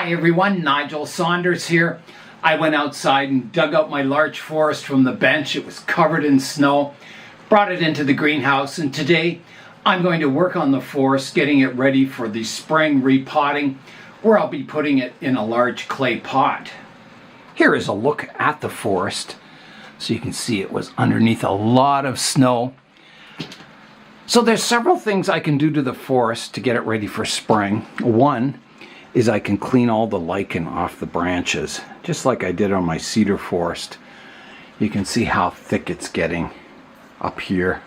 Hi everyone, Nigel Saunders here. I went outside and dug out my larch forest from the bench. It was covered in snow. Brought it into the greenhouse, and today I'm going to work on the forest, getting it ready for the spring repotting, where I'll be putting it in a large clay pot. Here is a look at the forest. So you can see it was underneath a lot of snow. So there's several things I can do to the forest to get it ready for spring. One is I can clean all the lichen off the branches, just like I did on my cedar forest. You can see how thick it's getting up here.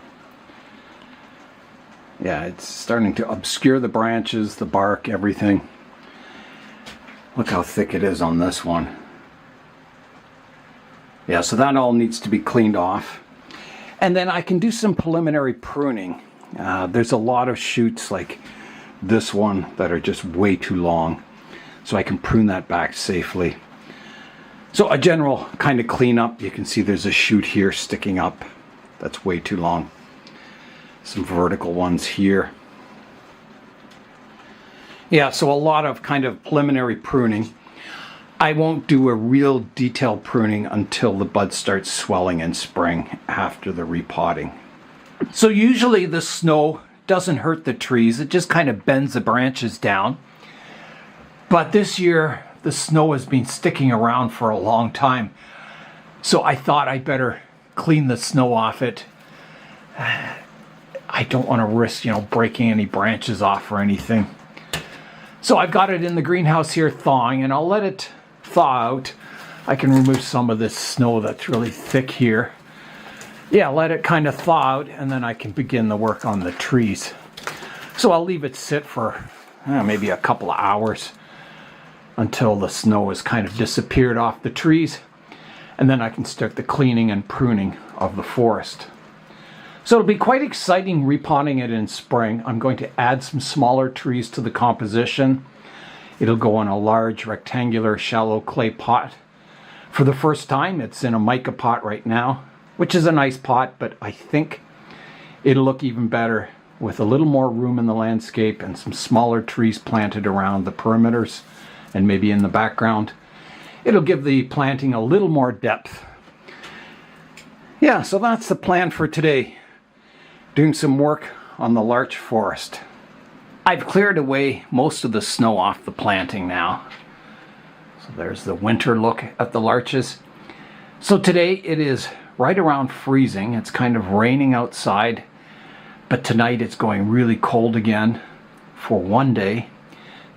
Yeah, it's starting to obscure the branches, the bark, everything. Look how thick it is on this one. Yeah, so that all needs to be cleaned off. And then I can do some preliminary pruning. There's a lot of shoots like this one that are just way too long, so I can prune that back safely. So a general kind of cleanup. You can see there's a shoot here sticking up that's way too long. Some vertical ones here. Yeah, so a lot of kind of preliminary pruning. I won't do a real detailed pruning until the bud starts swelling in spring after the repotting. So usually the snow doesn't hurt the trees, it just kind of bends the branches down. But this year the snow has been sticking around for a long time, so I thought I'd better clean the snow off it. I don't want to risk, breaking any branches off or anything. So I've got it in the greenhouse here thawing, and I'll let it thaw out. I can remove some of this snow that's really thick here. Yeah, let it kind of thaw out, and then I can begin the work on the trees. So I'll leave it sit for maybe a couple of hours until the snow has kind of disappeared off the trees, and then I can start the cleaning and pruning of the forest. So it'll be quite exciting repotting it in spring. I'm going to add some smaller trees to the composition. It'll go in a large rectangular shallow clay pot. For the first time, it's in a mica pot right now, which is a nice pot, but I think it'll look even better with a little more room in the landscape and some smaller trees planted around the perimeters and maybe in the background. It'll give the planting a little more depth. Yeah, so that's the plan for today. Doing some work on the larch forest. I've cleared away most of the snow off the planting now. So there's the winter look at the larches. So today it is right around freezing. It's kind of raining outside, but tonight it's going really cold again for one day,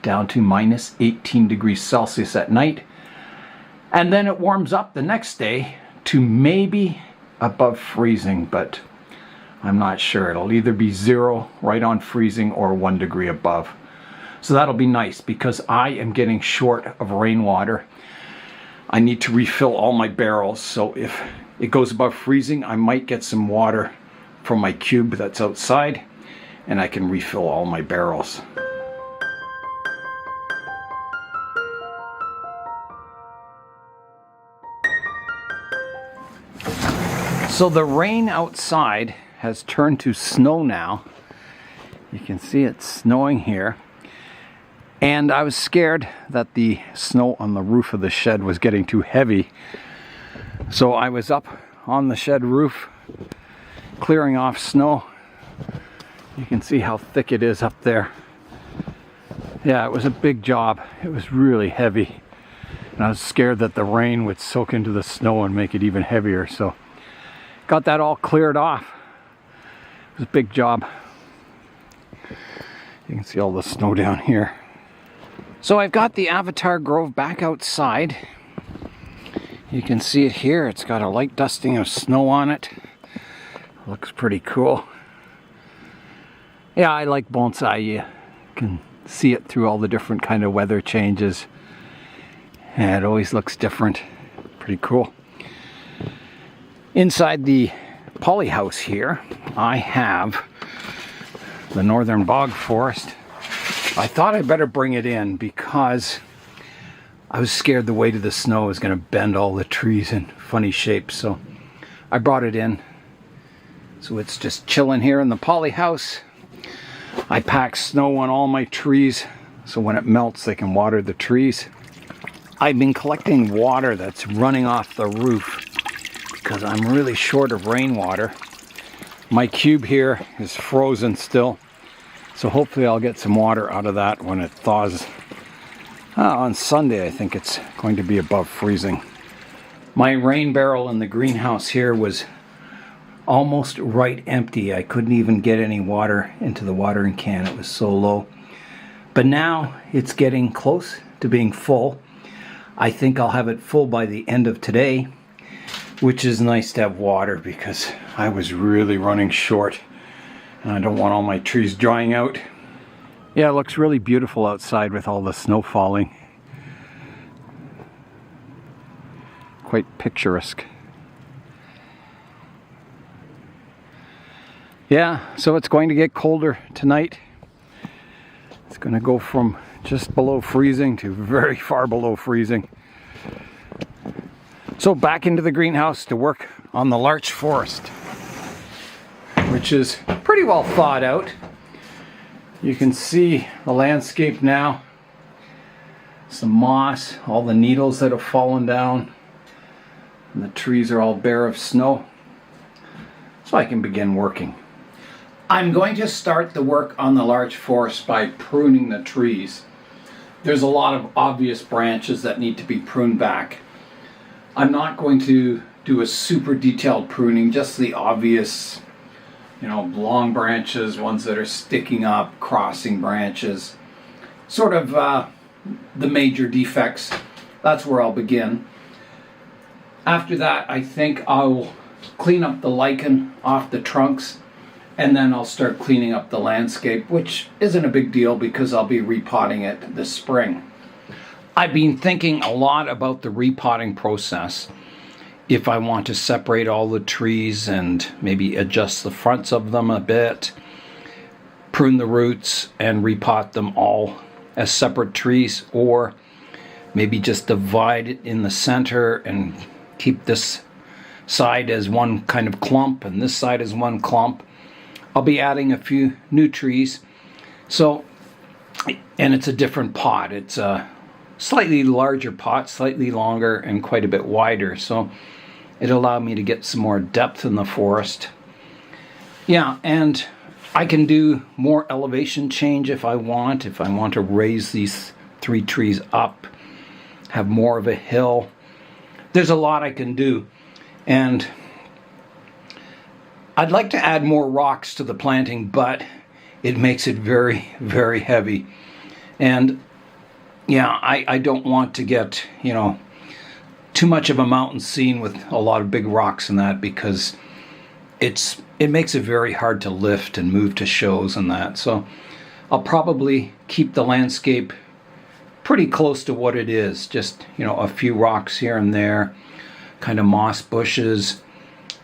down to minus 18 degrees Celsius at night. And then it warms up the next day to maybe above freezing, but I'm not sure. It'll either be 0 right on freezing or 1 degree above. So that'll be nice because I am getting short of rainwater. I need to refill all my barrels, so if it goes above freezing, I might get some water from my cube that's outside, and I can refill all my barrels. So the rain outside has turned to snow now. You can see it's snowing here. And I was scared that the snow on the roof of the shed was getting too heavy. So I was up on the shed roof clearing off snow. You can see how thick it is up there. Yeah, it was a big job. It was really heavy. And I was scared that the rain would soak into the snow and make it even heavier. So got that all cleared off. It was a big job. You can see all the snow down here. So I've got the Avatar Grove back outside. You can see it here. It's got a light dusting of snow on it. Looks pretty cool. Yeah, I like bonsai. You can see it through all the different kind of weather changes. And it always looks different. Pretty cool. Inside the poly house here, I have the northern bog forest. I thought I'd better bring it in because I was scared the weight of the snow was going to bend all the trees in funny shapes, so I brought it in. So it's just chilling here in the poly house. I pack snow on all my trees so when it melts they can water the trees. I've been collecting water that's running off the roof because I'm really short of rainwater. My cube here is frozen still, so hopefully I'll get some water out of that when it thaws. On Sunday I think it's going to be above freezing. My rain barrel in the greenhouse here was almost right empty. I couldn't even get any water into the watering can, it was so low. But now it's getting close to being full. I think I'll have it full by the end of today, which is nice to have water because I was really running short and I don't want all my trees drying out. Yeah, it looks really beautiful outside with all the snow falling. Quite picturesque. Yeah, so it's going to get colder tonight. It's going to go from just below freezing to very far below freezing. So back into the greenhouse to work on the larch forest, which is pretty well thought out. You can see the landscape now. Some moss, all the needles that have fallen down, and the trees are all bare of snow. So I can begin working. I'm going to start the work on the larch forest by pruning the trees. There's a lot of obvious branches that need to be pruned back. I'm not going to do a super detailed pruning, just the obvious, long branches, ones that are sticking up, crossing branches, sort of the major defects. That's where I'll begin. After that, I think I'll clean up the lichen off the trunks, and then I'll start cleaning up the landscape, which isn't a big deal because I'll be repotting it this spring. I've been thinking a lot about the repotting process. If I want to separate all the trees and maybe adjust the fronts of them a bit, prune the roots and repot them all as separate trees, or maybe just divide it in the center and keep this side as one kind of clump and this side as one clump. I'll be adding a few new trees. So, and it's a different pot. It's a slightly larger pot, slightly longer and quite a bit wider. So it allowed me to get some more depth in the forest. Yeah, and I can do more elevation change if I want to raise these 3 trees up, have more of a hill. There's a lot I can do. And I'd like to add more rocks to the planting, but it makes it very, very heavy. And yeah, I don't want to get, too much of a mountain scene with a lot of big rocks and that, because it makes it very hard to lift and move to shows and that. So I'll probably keep the landscape pretty close to what it is. Just, a few rocks here and there, kind of moss bushes.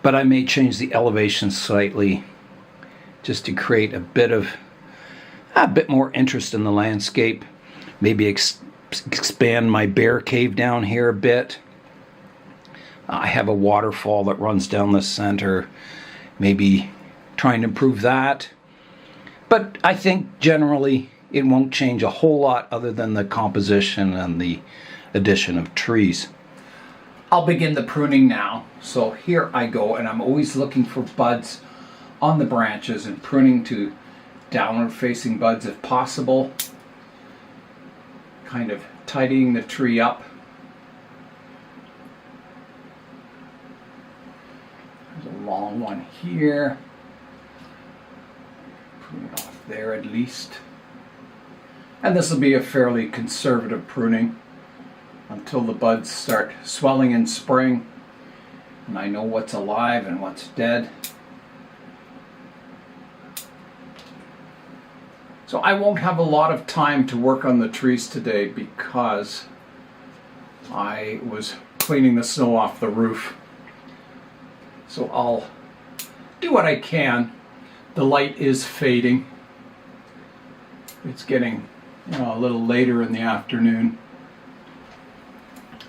But I may change the elevation slightly just to create a bit more interest in the landscape. Maybe expand my bear cave down here a bit. I have a waterfall that runs down the center. Maybe try and improve that. But I think generally it won't change a whole lot other than the composition and the addition of trees. I'll begin the pruning now. So here I go, and I'm always looking for buds on the branches and pruning to downward facing buds if possible. Kind of tidying the tree up. There's a long one here. Prune it off there at least. And this will be a fairly conservative pruning until the buds start swelling in spring and I know what's alive and what's dead. So I won't have a lot of time to work on the trees today because I was cleaning the snow off the roof. So I'll do what I can. The light is fading. It's getting, a little later in the afternoon.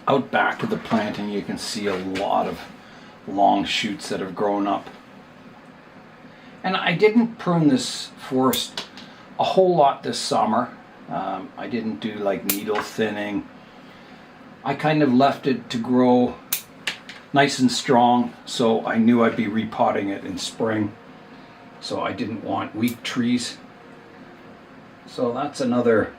Out back of the planting you can see a lot of long shoots that have grown up. And I didn't prune this forest a whole lot this summer. I didn't do like needle thinning. I kind of left it to grow nice and strong, so I knew I'd be repotting it in spring. So I didn't want weak trees. So that's another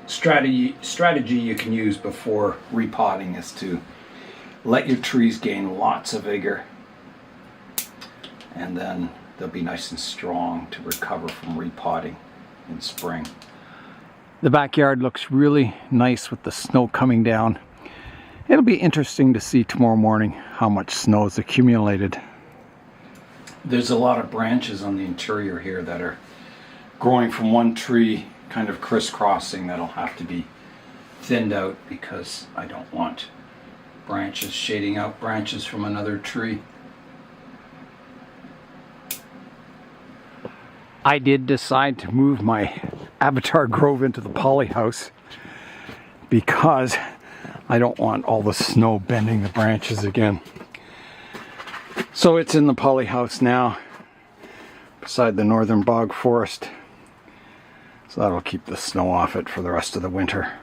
strategy you can use before repotting, is to let your trees gain lots of vigor, and then they'll be nice and strong to recover from repotting in spring. The backyard looks really nice with the snow coming down. It'll be interesting to see tomorrow morning how much snow is accumulated. There's a lot of branches on the interior here that are growing from one tree, kind of crisscrossing, that'll have to be thinned out because I don't want branches shading out branches from another tree. I did decide to move my Avatar Grove into the poly house because I don't want all the snow bending the branches again. So it's in the poly house now, beside the northern bog forest. So that'll keep the snow off it for the rest of the winter.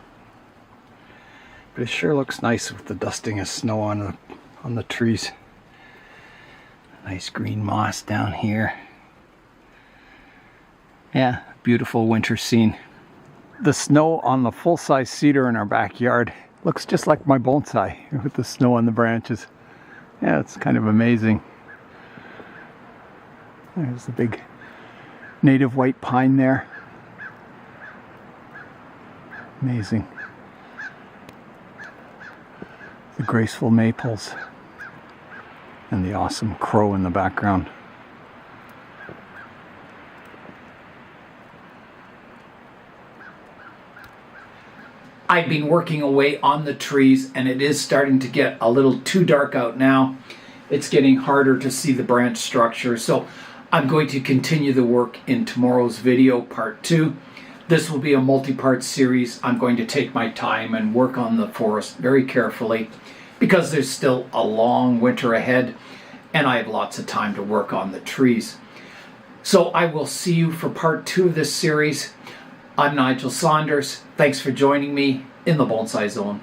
But it sure looks nice with the dusting of snow on the trees. Nice green moss down here. Yeah, beautiful winter scene. The snow on the full-size cedar in our backyard looks just like my bonsai with the snow on the branches. Yeah, it's kind of amazing. There's the big native white pine there. Amazing. The graceful maples and the awesome crow in the background. I've been working away on the trees, and it is starting to get a little too dark out now. It's getting harder to see the branch structure, so I'm going to continue the work in tomorrow's video, part 2. This will be a multi-part series. I'm going to take my time and work on the forest very carefully because there's still a long winter ahead and I have lots of time to work on the trees. So I will see you for part 2 of this series. I'm Nigel Saunders. Thanks for joining me in the Bonsai Zone.